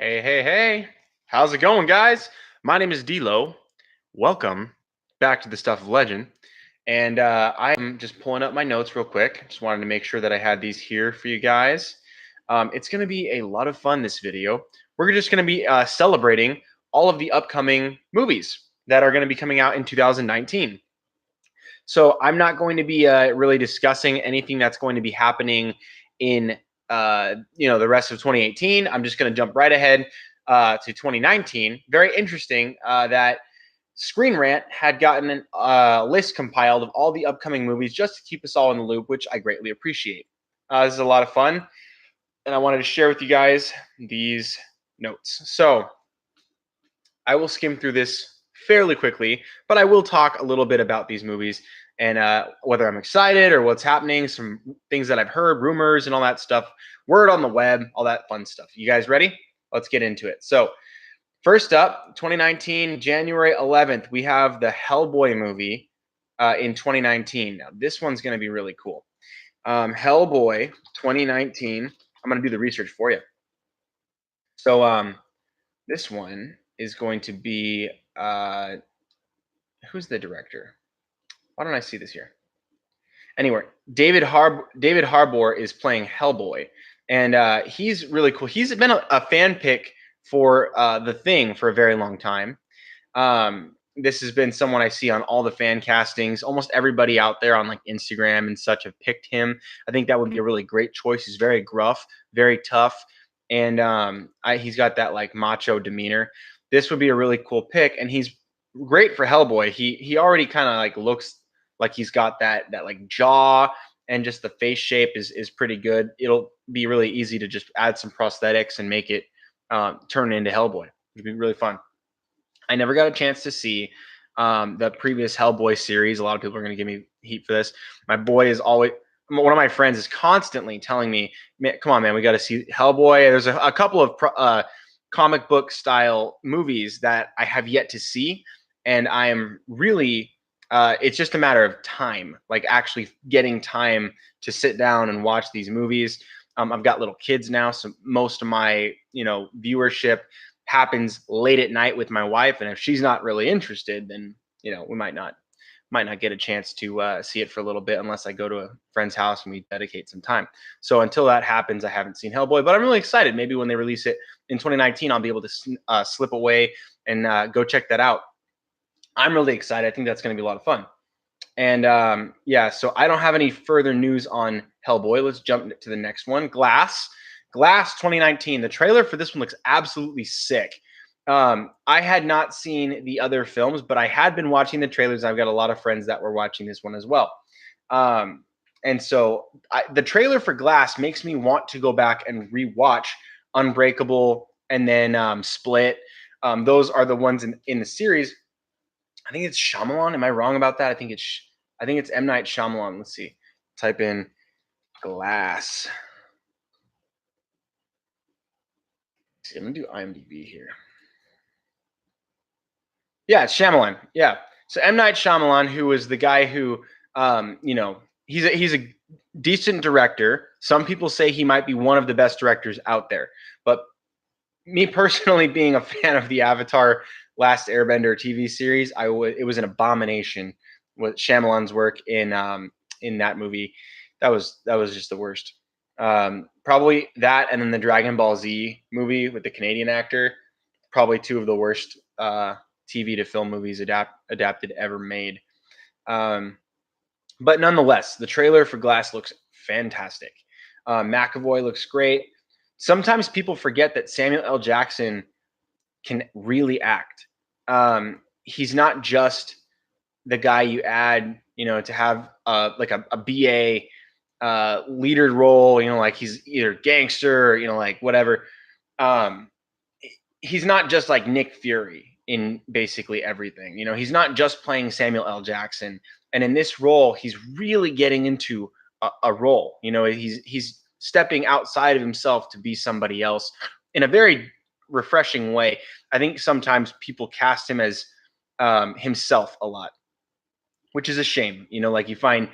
Hey, hey, hey. How's it going, guys? My name is D'Lo. Welcome back to the Stuff of Legend. And I'm just pulling up my notes real quick. Just wanted to make sure that I had these here for you guys. It's going to be a lot of fun, this video. We're just going to be celebrating all of the upcoming movies that are going to be coming out in 2019. So I'm not going to be really discussing anything that's going to be happening in the rest of 2018. I'm just going to jump right ahead to 2019. Very interesting that Screen Rant had gotten a list compiled of all the upcoming movies just to keep us all in the loop, which I greatly appreciate. This is a lot of fun, and I wanted to share with you guys these notes. So I will skim through this fairly quickly, but I will talk a little bit about these movies and whether I'm excited or what's happening, some things that I've heard, rumors, and all that stuff, word on the web, all that fun stuff. You guys ready? Let's get into it. So, first up, 2019, January 11th, we have the Hellboy movie in 2019. Now, this one's going to be really cool. Hellboy 2019. I'm going to do the research for you. So, this one is going to be who's the director? Why don't I see this here? Anyway, David Harbour is playing Hellboy, and he's really cool. He's been a fan pick for The Thing for a very long time. This has been someone I see on all the fan castings. Almost everybody out there on like Instagram and such have picked him. I think that would be a really great choice. He's very gruff, very tough, and he's got that like macho demeanor. This would be a really cool pick, and he's great for Hellboy. He already kind of like looks like he's got that like jaw, and just the face shape is pretty good. It'll be really easy to just add some prosthetics and make it turn into Hellboy. It'd be really fun. I never got a chance to see the previous Hellboy series. A lot of people are going to give me heat for this. My boy is always one of my friends is constantly telling me, "Come on, man, we got to see Hellboy." There's a couple of comic book style movies that I have yet to see, and I am really it's just a matter of time, like actually getting time to sit down and watch these movies. I've got little kids now, so most of my viewership happens late at night with my wife, and if she's not really interested, then we might not get a chance to see it for a little bit unless I go to a friend's house and we dedicate some time. So until that happens, I haven't seen Hellboy, but I'm really excited. Maybe when they release it in 2019, I'll be able to slip away and go check that out. I'm really excited. I think that's going to be a lot of fun. And yeah, so I don't have any further news on Hellboy. Let's jump to the next one. Glass 2019. The trailer for this one looks absolutely sick. I had not seen the other films, but I had been watching the trailers. I've got a lot of friends that were watching this one as well. And so the trailer for Glass makes me want to go back and rewatch Unbreakable and then Split. Those are the ones in the series. I think it's Shyamalan. Am I wrong about that? I think it's M. Night Shyamalan. Let's see. Type in Glass. Let's see, I'm gonna do IMDb here. Yeah, it's Shyamalan. Yeah. So M. Night Shyamalan, who was the guy who, he's a decent director. Some people say he might be one of the best directors out there. But me personally, being a fan of the Avatar Last Airbender TV series, it was an abomination with Shyamalan's work in that movie. That was just the worst. Probably that, and then the Dragon Ball Z movie with the Canadian actor. Probably two of the worst TV to film movies adapted ever made. But nonetheless, the trailer for Glass looks fantastic. McAvoy looks great. Sometimes people forget that Samuel L. Jackson can really act. He's not just the guy you add, to have like a BA leader role, like he's either gangster or, like whatever. He's not just like Nick Fury in basically everything. He's not just playing Samuel L. Jackson. And in this role, he's really getting into a role. He's stepping outside of himself to be somebody else in a very refreshing way. I think sometimes people cast him as himself a lot, which is a shame. Like you find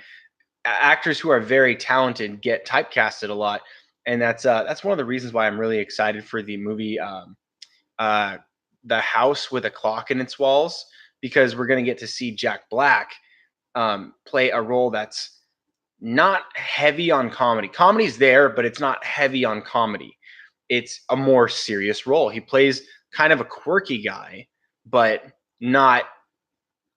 actors who are very talented get typecasted a lot. and that's one of the reasons why I'm really excited for the movie, uh, The House with a Clock in Its Walls, because we're going to get to see Jack Black play a role that's not heavy on comedy. Comedy's there, but it's not heavy on comedy. It's a more serious role. He plays kind of a quirky guy, but not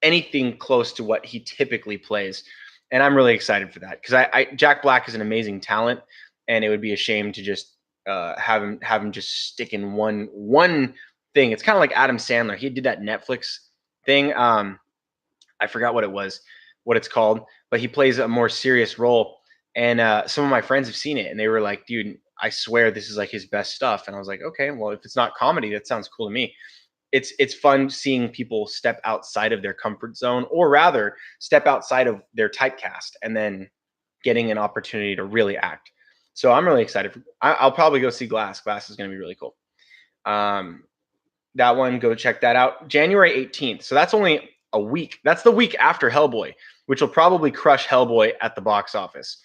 anything close to what he typically plays. And I'm really excited for that because Jack Black is an amazing talent, and it would be a shame to just have him just stick in one thing. It's kind of like Adam Sandler. He did that Netflix thing. I forgot what it's called, but he plays a more serious role. And some of my friends have seen it, and they were like, "Dude, I swear this is like his best stuff." And I was like, "Okay, well, if it's not comedy, that sounds cool to me." It's fun seeing people step outside of their comfort zone, or rather, step outside of their typecast, and then getting an opportunity to really act. So I'm really excited. I'll probably go see Glass. Glass is going to be really cool. That one, go check that out. January 18th. So that's only a week. That's the week after Hellboy, which will probably crush Hellboy at the box office.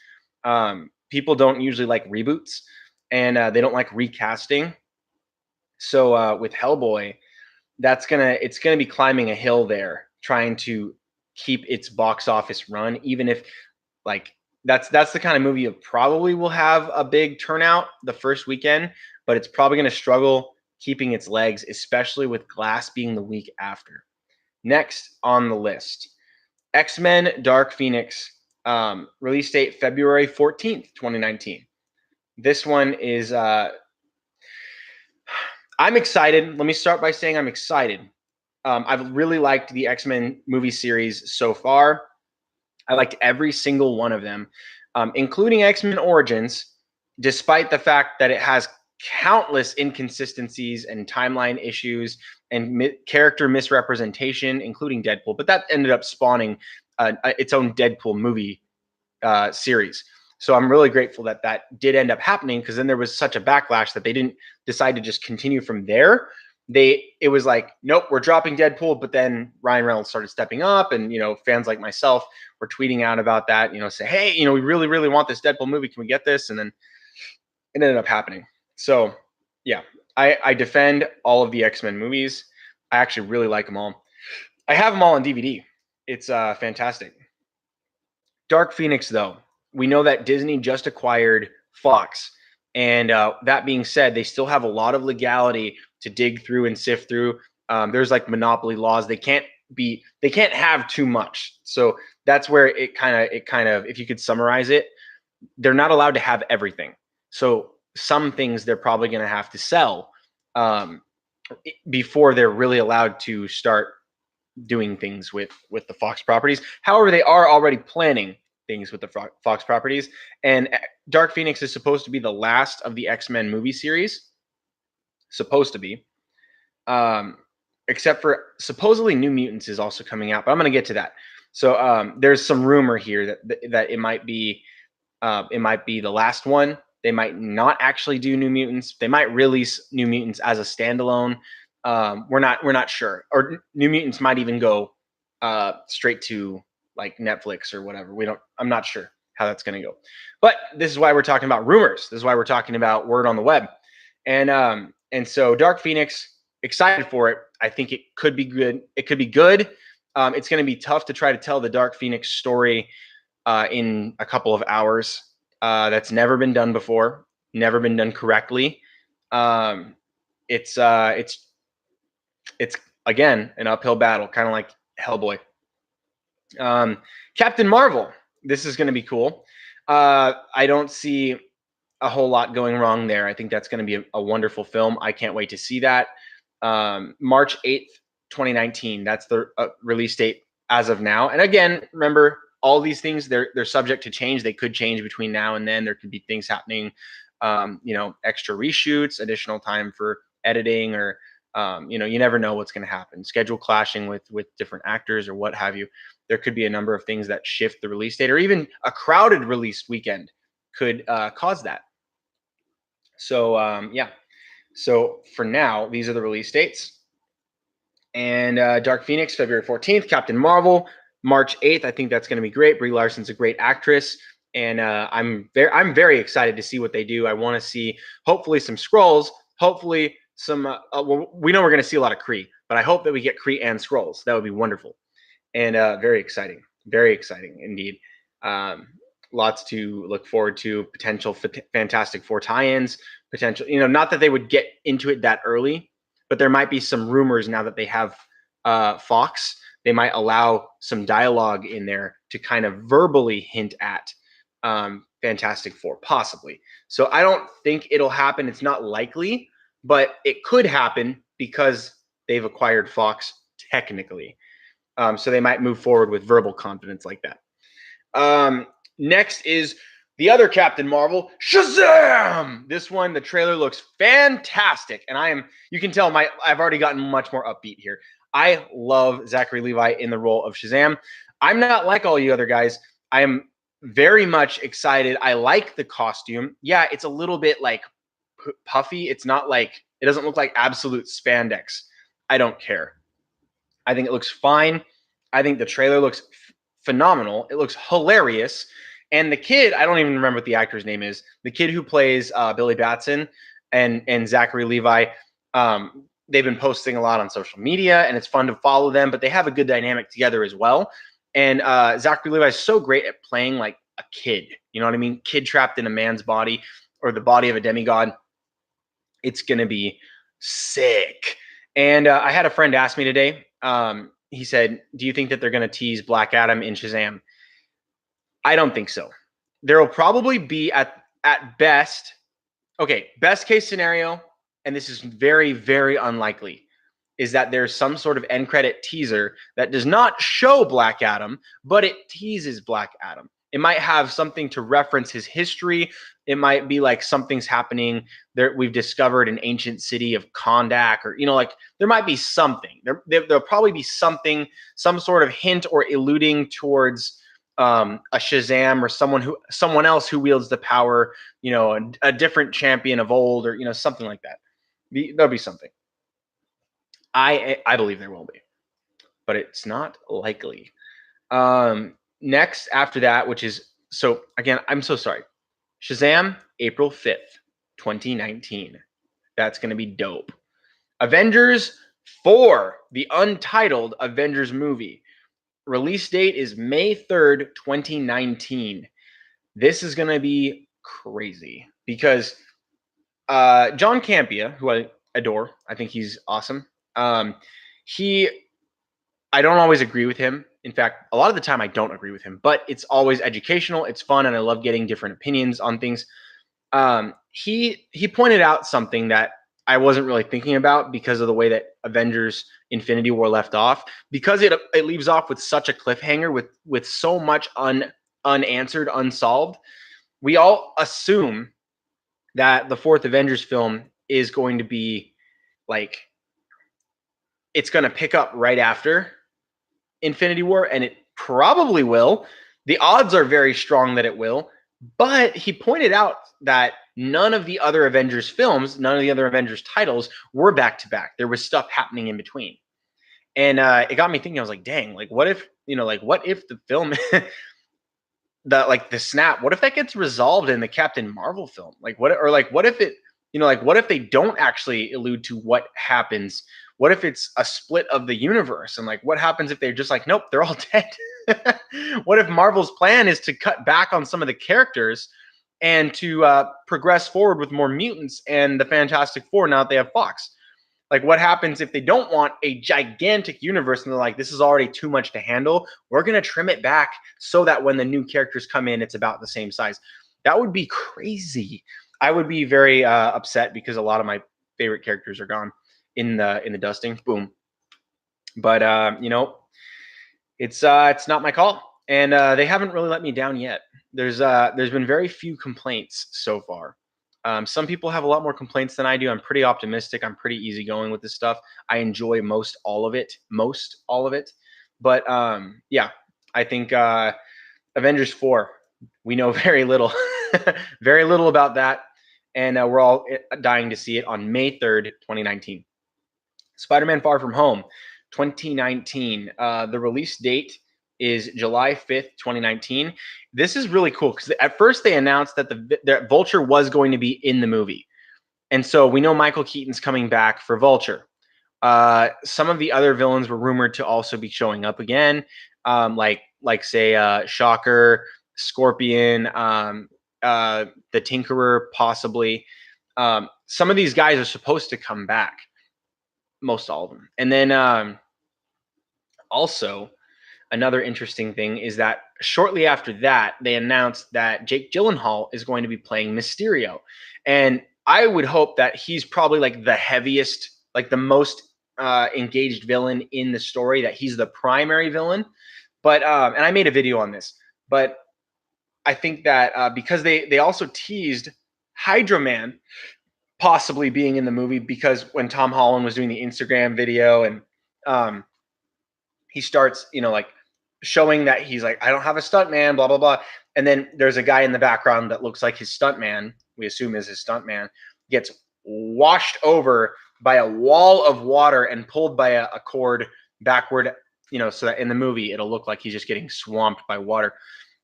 People don't usually like reboots, and they don't like recasting. So with Hellboy, it's gonna be climbing a hill there, trying to keep its box office run, even if like that's the kind of movie you probably will have a big turnout the first weekend, but it's probably going to struggle keeping its legs, especially with Glass being the week after. Next on the list, X-Men Dark Phoenix, release date February 14th, 2019. This one is I'm excited. Let me start by saying I'm excited. I've really liked the X-Men movie series so far. I liked every single one of them, including X-Men Origins, despite the fact that it has countless inconsistencies and timeline issues and character misrepresentation, including Deadpool. But that ended up spawning its own Deadpool movie series. So I'm really grateful that that did end up happening, because then there was such a backlash that they didn't decide to just continue from there. It was like, nope, we're dropping Deadpool. But then Ryan Reynolds started stepping up, and fans like myself were tweeting out about that. Say, hey, we really, really want this Deadpool movie. Can we get this? And then it ended up happening. So yeah, I defend all of the X-Men movies. I actually really like them all. I have them all on DVD. It's fantastic. Dark Phoenix, though, we know that Disney just acquired Fox. And that being said, they still have a lot of legality to dig through and sift through. There's like monopoly laws. They can't have too much. So that's where it kind of, if you could summarize it, they're not allowed to have everything. So some things they're probably going to have to sell before they're really allowed to start doing things with the Fox properties. However, they are already planning things with the Fox properties, and Dark Phoenix is supposed to be the last of the X-Men movie series. Supposed to be, except for supposedly New Mutants is also coming out, but I'm going to get to that. So there's some rumor here that it might be the last one. They might not actually do New Mutants. They might release New Mutants as a standalone. We're not sure. Or New Mutants might even go straight to like Netflix or whatever. I'm not sure how that's going to go. But this is why we're talking about rumors. This is why we're talking about word on the web. And so Dark Phoenix, excited for it. I think it could be good. It could be good. It's going to be tough to try to tell the Dark Phoenix story in a couple of hours. That's never been done before. Never been done correctly. It's again an uphill battle, kind of like Hellboy. Captain Marvel. This is going to be cool. I don't see a whole lot going wrong there. I think that's going to be a wonderful film. I can't wait to see that. March 8th, 2019. That's the release date as of now. And again, remember, all these things, they're subject to change. They could change between now and then. There could be things happening, extra reshoots, additional time for editing, or you never know what's going to happen. Schedule clashing with different actors or what have you. There could be a number of things that shift the release date, or even a crowded release weekend could cause that. So yeah. So for now, these are the release dates. And Dark Phoenix, February 14th. Captain Marvel, March 8th. I think that's going to be great. Brie Larson's a great actress. and I'm very excited to see what they do. I want to see hopefully some Skrulls, hopefully some. Well, we know we're going to see a lot of Kree, but I hope that we get Kree and Skrulls. That would be wonderful, and very exciting indeed. Um, Lots to look forward to. Potential Fantastic Four tie-ins. Potential, not that they would get into it that early, but there might be some rumors now that they have Fox. They might allow some dialogue in there to kind of verbally hint at Fantastic Four, possibly. So I don't think it'll happen. It's not likely, but it could happen because they've acquired Fox technically. So they might move forward with verbal confidence like that. Next is the other Captain Marvel, Shazam! This one, the trailer looks fantastic. And you can tell I've already gotten much more upbeat here. I love Zachary Levi in the role of Shazam. I'm not like all you other guys. I am very much excited. I like the costume. Yeah, it's a little bit like puffy. It's not like, it doesn't look like absolute spandex. I don't care. I think it looks fine. I think the trailer looks phenomenal. It looks hilarious. And the kid, I don't even remember what the actor's name is. The kid who plays Billy Batson and Zachary Levi, they've been posting a lot on social media, and it's fun to follow them. But they have a good dynamic together as well. And Zachary Levi is so great at playing like a kid. You know what I mean? Kid trapped in a man's body or the body of a demigod. It's gonna be sick. And I had a friend ask me today. He said, "Do you think that they're going to tease Black Adam in Shazam?" I don't think so. There will probably be at best, okay, best case scenario, and this is very, very unlikely, is that there's some sort of end credit teaser that does not show Black Adam, but it teases Black Adam. It might have something to reference his history. It might be like something's happening there. We've discovered an ancient city of Kondak, or like there might be something. There'll probably be something, some sort of hint or alluding towards a Shazam or someone else who wields the power. A different champion of old, or something like that. There'll be something. I believe there will be, but it's not likely. Next after that, which is, so again, I'm so sorry. Shazam, April 5th, 2019. That's going to be dope. Avengers 4, the Untitled Avengers Movie. Release date is May 3rd, 2019. This is going to be crazy because John Campea, who I adore, I think he's awesome. I don't always agree with him. In fact, a lot of the time I don't agree with him, but it's always educational. It's fun, and I love getting different opinions on things. He pointed out something that I wasn't really thinking about because of the way that Avengers Infinity War left off, because it leaves off with such a cliffhanger with so much unanswered, unsolved. We all assume that the fourth Avengers film is going to be like, it's going to pick up right after Infinity War, and it probably will. The odds are very strong that it will, but he pointed out that none of the other Avengers films, none of the other Avengers titles were back to back. There was stuff happening in between. And it got me thinking. I was like, dang, like what if the film the snap, what if that gets resolved in the Captain Marvel film? What if it, what if they don't actually allude to what happens? What if it's a split of the universe? And what happens if they're just like, nope, they're all dead? What if Marvel's plan is to cut back on some of the characters and to progress forward with more mutants and the Fantastic Four now that they have Fox? What happens if they don't want a gigantic universe and they're like, this is already too much to handle? We're going to trim it back so that when the new characters come in, it's about the same size. That would be crazy. I would be very upset because a lot of my favorite characters are gone in the dusting. Boom. But it's not my call, and they haven't really let me down yet. There's been very few complaints so far. Some people have a lot more complaints than I do. I'm pretty optimistic. I'm pretty easygoing with this stuff. I enjoy most all of it. But yeah, I think Avengers 4, we know very little, very little about that. And we're all dying to see it on May 3rd, 2019. Spider-Man Far From Home, 2019. The release date is July 5th, 2019. This is really cool because at first they announced that the Vulture was going to be in the movie. And so we know Michael Keaton's coming back for Vulture. Some of the other villains were rumored to also be showing up again, like say Shocker, Scorpion, the Tinkerer, possibly. Some of these guys are supposed to come back, most all of them. And then also another interesting thing is that shortly after that, they announced that Jake Gyllenhaal is going to be playing Mysterio, and I would hope that he's probably like the heaviest, like the most engaged villain in the story, that he's the primary villain. But and I made a video on this, but I think that because they also teased Hydra Man possibly being in the movie, because when Tom Holland was doing the Instagram video and he starts, like showing that he's like, I don't have a stunt man, blah blah blah, and then there's a guy in the background that looks like his stunt man, we assume is his stunt man, gets washed over by a wall of water and pulled by a cord backward, so that in the movie it'll look like he's just getting swamped by water.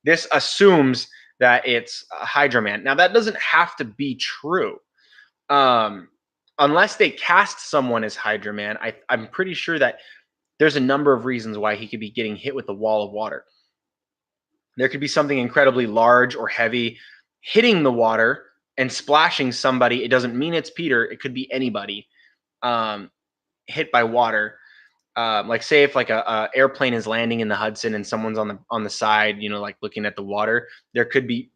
This assumes that it's Hydra Man. Now that doesn't have to be true, unless they cast someone as Hydra Man. I'm pretty sure that there's a number of reasons why he could be getting hit with a wall of water. There could be something incredibly large or heavy hitting the water and splashing somebody. It doesn't mean it's Peter. It could be anybody hit by water. Like say if like a airplane is landing in the Hudson and someone's on the side, like looking at the water, there could be,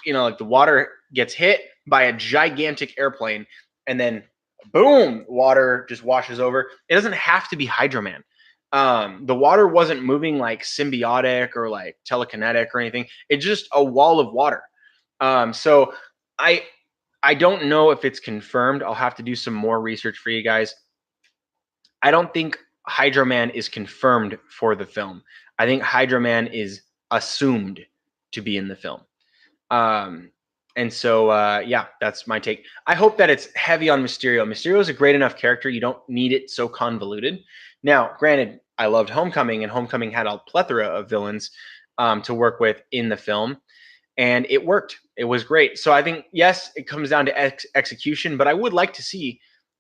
like the water gets hit by a gigantic airplane and then boom, water just washes over. It doesn't have to be Hydra Man. The water wasn't moving like symbiotic or like telekinetic or anything. It's just a wall of water. So I don't know if it's confirmed. I'll have to do some more research for you guys. I don't think Hydra Man is confirmed for the film. I think Hydra Man is assumed to be in the film. And so, yeah, that's my take. I hope that it's heavy on Mysterio. Mysterio is a great enough character. You don't need it so convoluted. Now, granted, I loved Homecoming, and Homecoming had a plethora of villains to work with in the film, and it worked. It was great. So I think, yes, it comes down to execution, but I would like to see,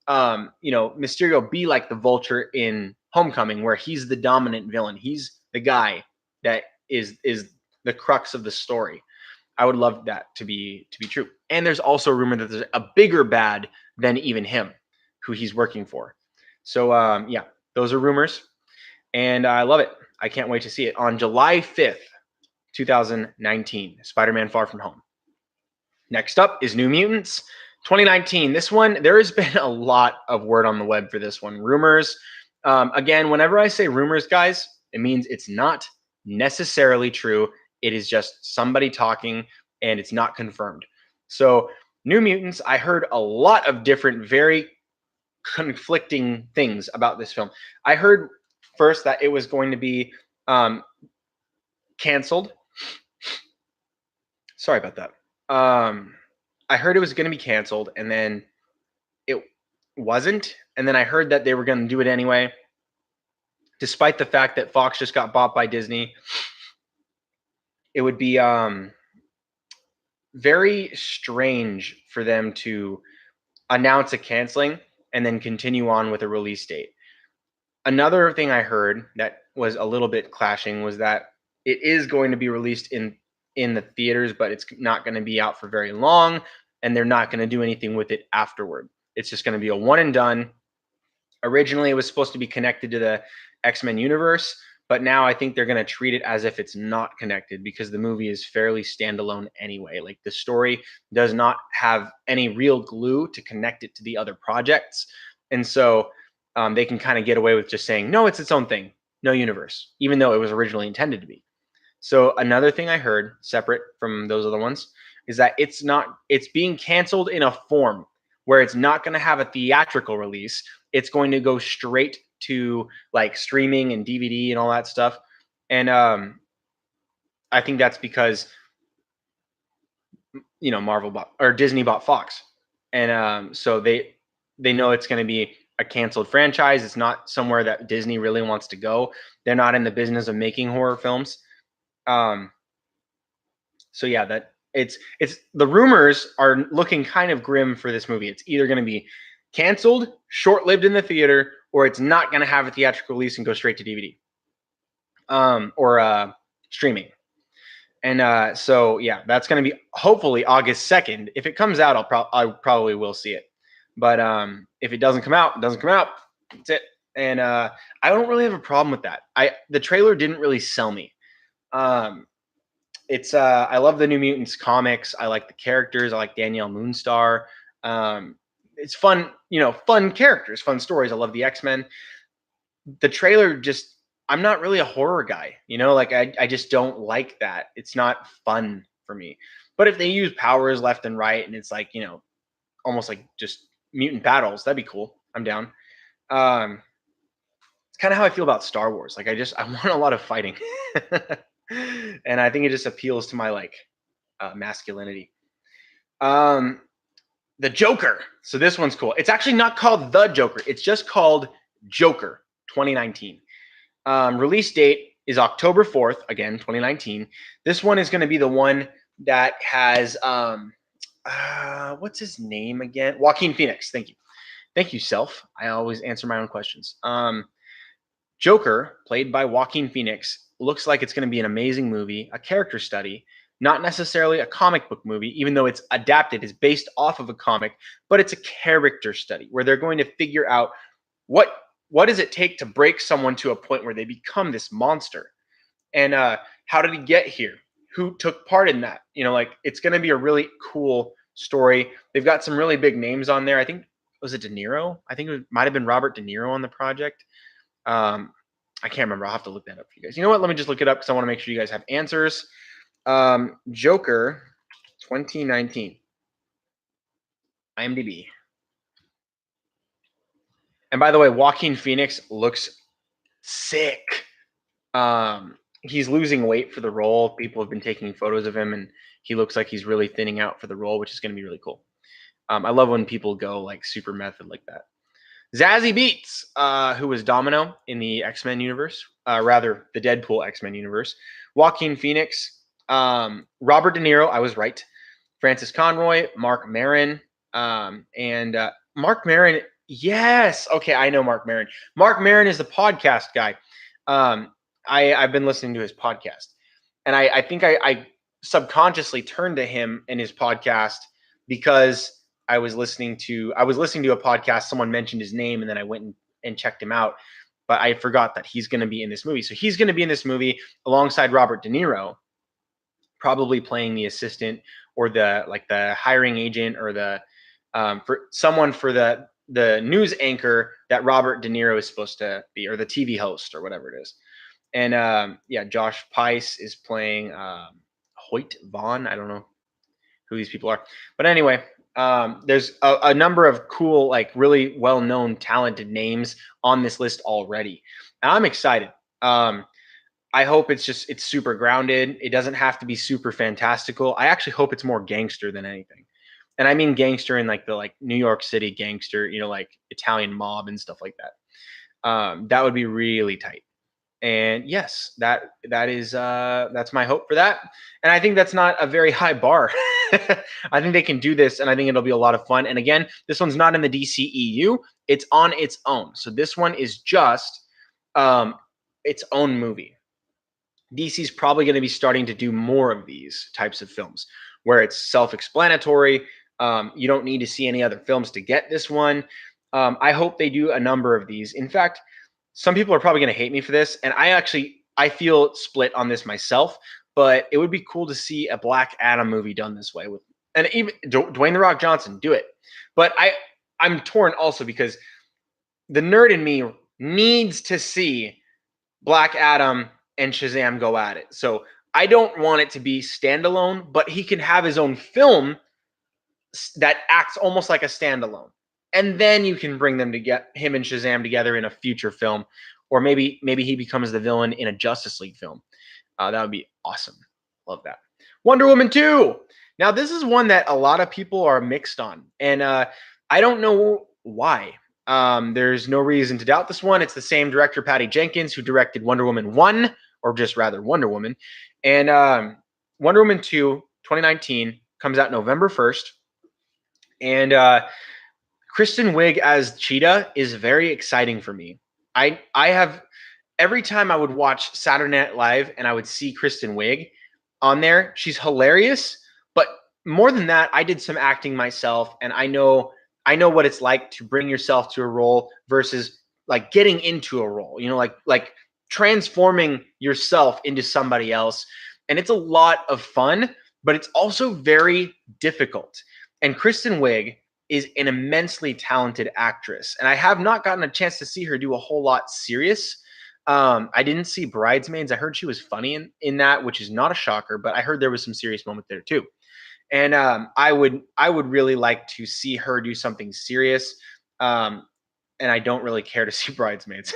Mysterio be like the Vulture in Homecoming, where he's the dominant villain. He's the guy that is the crux of the story. I would love that to be true. And there's also a rumor that there's a bigger bad than even him, who he's working for. So yeah, those are rumors, and I love it. I can't wait to see it on July 5th, 2019. Spider-Man: Far From Home. Next up is New Mutants 2019. This one, there has been a lot of word on the web for this one. Rumors. Again, whenever I say rumors, guys, it means it's not necessarily true. It is just somebody talking, and it's not confirmed. So New Mutants, I heard a lot of different, very conflicting things about this film. I heard first that it was going to be canceled. Sorry about that. I heard it was going to be canceled, and then it wasn't. And then I heard that they were going to do it anyway, despite the fact that Fox just got bought by Disney. It would be very strange for them to announce a canceling and then continue on with a release date. Another thing I heard that was a little bit clashing was that it is going to be released in the theaters, but it's not going to be out for very long, and they're not going to do anything with it afterward. It's just going to be a one and done. Originally, it was supposed to be connected to the X-Men universe, but now I think they're going to treat it as if it's not connected, because the movie is fairly standalone anyway. Like, the story does not have any real glue to connect it to the other projects. And so they can kind of get away with just saying, no, it's its own thing, no universe, even though it was originally intended to be. So another thing I heard, separate from those other ones, is that it's being canceled in a form where it's not going to have a theatrical release. It's going to go straight to like streaming and DVD and all that stuff. And I think that's because, Disney bought Fox. And so they know it's going to be a canceled franchise. It's not somewhere that Disney really wants to go. They're not in the business of making horror films. So yeah, that it's the rumors are looking kind of grim for this movie. It's either going to be canceled, short-lived in the theater, or it's not going to have a theatrical release and go straight to DVD or streaming. And so yeah, that's going to be hopefully August 2nd. If it comes out, I probably will see it. But if it doesn't come out, it doesn't come out. That's it. And I don't really have a problem with that. The trailer didn't really sell me. It's I love the New Mutants comics. I like the characters. I like Danielle Moonstar. It's fun, fun characters, fun stories. I love the X-Men. The trailer just, I'm not really a horror guy, like I just don't like that. It's not fun for me. But if they use powers left and right and it's like, almost like just mutant battles, that'd be cool. I'm down. It's kind of how I feel about Star Wars. Like I want a lot of fighting. And I think it just appeals to my masculinity. The Joker. So this one's cool. It's actually not called The Joker. It's just called Joker 2019. Release date is October 4th, again, 2019. This one is going to be the one that has, what's his name again? Joaquin Phoenix. Thank you. Thank you, Self. I always answer my own questions. Joker, played by Joaquin Phoenix, looks like it's going to be an amazing movie, a character study, not necessarily a comic book movie, even though it's adapted, is based off of a comic, but it's a character study where they're going to figure out what does it take to break someone to a point where they become this monster, and how did he get here? Who took part in that? It's going to be a really cool story. They've got some really big names on there. I think, was it De Niro? I think it might have been Robert De Niro on the project. I can't remember. I'll have to look that up for you guys. You know what? Let me just look it up because I want to make sure you guys have answers. Joker 2019. IMDb. And by the way, Joaquin Phoenix looks sick. He's losing weight for the role. People have been taking photos of him, and he looks like he's really thinning out for the role, which is going to be really cool. I love when people go like super method like that. Zazie Beetz, who was Domino in the X-Men universe, rather the Deadpool X-Men universe. Joaquin Phoenix, Robert De Niro, I was right. Francis Conroy, Mark Maron, and Mark Maron. Yes, okay, I know Mark Maron. Mark Maron is the podcast guy. I've been listening to his podcast, and I think I subconsciously turned to him and his podcast because I was listening to a podcast. Someone mentioned his name, and then I went and checked him out. But I forgot that he's going to be in this movie. So he's going to be in this movie alongside Robert De Niro, probably playing the assistant or the hiring agent or the for the news anchor that Robert De Niro is supposed to be, or the TV host or whatever it is. And Josh Pais is playing Hoyt Vaughn. I don't know who these people are, but anyway. There's a number of cool, really well-known, talented names on this list already. And I'm excited. I hope it's super grounded. It doesn't have to be super fantastical. I actually hope it's more gangster than anything. And I mean gangster in the New York City gangster, like Italian mob and stuff like that. That would be really tight. And yes, that's my hope for that. And I think that's not a very high bar. I think they can do this, and I think it'll be a lot of fun. And again, this one's not in the DCEU. It's on its own. So this one is just its own movie. DC's probably going to be starting to do more of these types of films where it's self-explanatory. You don't need to see any other films to get this one. I hope they do a number of these. In fact, some people are probably going to hate me for this, and I feel split on this myself, but it would be cool to see a Black Adam movie done this way and even Dwayne The Rock Johnson, do it. But I'm torn also because the nerd in me needs to see Black Adam and Shazam go at it. So I don't want it to be standalone, but he can have his own film that acts almost like a standalone. And then you can bring them to get him and Shazam together in a future film, or maybe he becomes the villain in a Justice League film. That would be awesome. Love that. Wonder Woman 2. Now, this is one that a lot of people are mixed on, and I don't know why. There's no reason to doubt this one. It's the same director, Patty Jenkins, who directed Wonder Woman 1, or just rather Wonder Woman. And Wonder Woman 2, 2019, comes out November 1st. And Kristen Wiig as Cheetah is very exciting for me. I have every time I would watch Saturday Night Live and I would see Kristen Wiig on there, she's hilarious. But more than that, I did some acting myself, and I know what it's like to bring yourself to a role versus like getting into a role. You know, like transforming yourself into somebody else, and it's a lot of fun, but it's also very difficult. And Kristen Wiig is an immensely talented actress, and I have not gotten a chance to see her do a whole lot serious. I didn't see Bridesmaids. I heard she was funny in that, which is not a shocker, but I heard there was some serious moment there too. And I would really like to see her do something serious. And I don't really care to see Bridesmaids.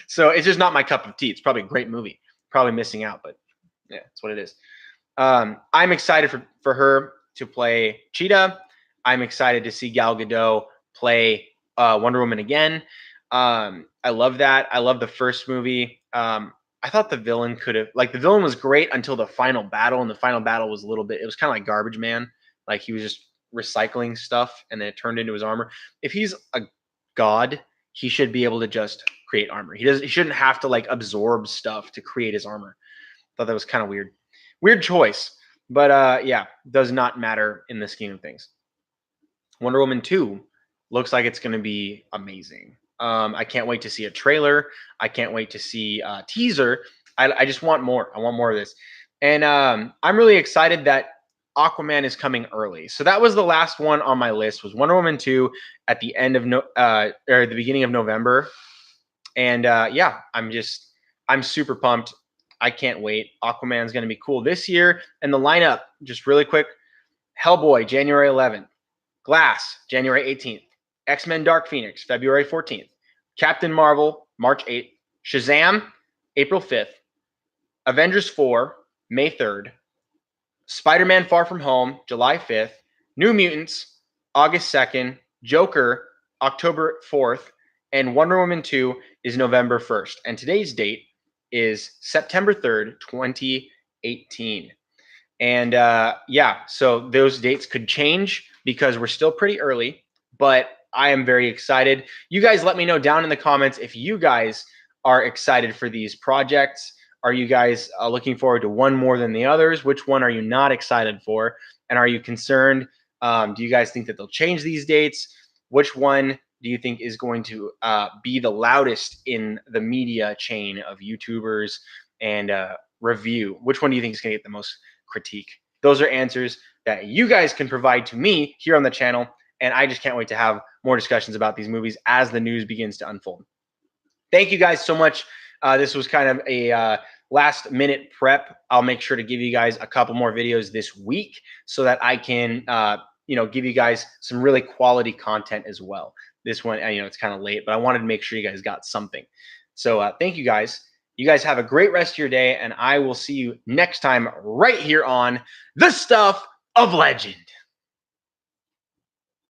So it's just not my cup of tea. It's probably a great movie. Probably missing out, but yeah, that's what it is. I'm excited for her to play Cheetah. I'm excited to see Gal Gadot play Wonder Woman again. I love that. I love the first movie. I thought the villain the villain was great until the final battle, and the final battle was it was kind of like Garbage Man. Like he was just recycling stuff and then it turned into his armor. If he's a god, he should be able to just create armor. He shouldn't have to like absorb stuff to create his armor. Thought that was kind of weird. Weird choice. But yeah, does not matter in the scheme of things. Wonder Woman 2 looks like it's going to be amazing. I can't wait to see a trailer. I can't wait to see a teaser. I just want more. I want more of this. And I'm really excited that Aquaman is coming early. So that was the last one on my list, was Wonder Woman 2 at the end of the beginning of November. And yeah, I'm super pumped. I can't wait. Aquaman's going to be cool this year. And the lineup, just really quick: Hellboy, January 11th. Glass, January 18th. X-Men Dark Phoenix, February 14th. Captain Marvel, March 8th. Shazam, April 5th. Avengers 4, May 3rd. Spider-Man Far From Home, July 5th. New Mutants, August 2nd. Joker, October 4th. And Wonder Woman 2 is November 1st. And today's date is September 3rd, 2018. And yeah, so those dates could change because we're still pretty early, but I am very excited. You guys let me know down in the comments if you guys are excited for these projects. Are you guys looking forward to one more than the others? Which one are you not excited for? And are you concerned? Do you guys think that they'll change these dates? Which one do you think is going to be the loudest in the media chain of YouTubers and review? Which one do you think is going to get the most critique? Those are answers that you guys can provide to me here on the channel, and I just can't wait to have more discussions about these movies as the news begins to unfold. Thank you guys so much. This was kind of a last minute prep. I'll make sure to give you guys a couple more videos this week so that I can give you guys some really quality content as well. This one, it's kind of late, but I wanted to make sure you guys got something. So thank you guys. You guys have a great rest of your day, and I will see you next time right here on The Stuff of Legend.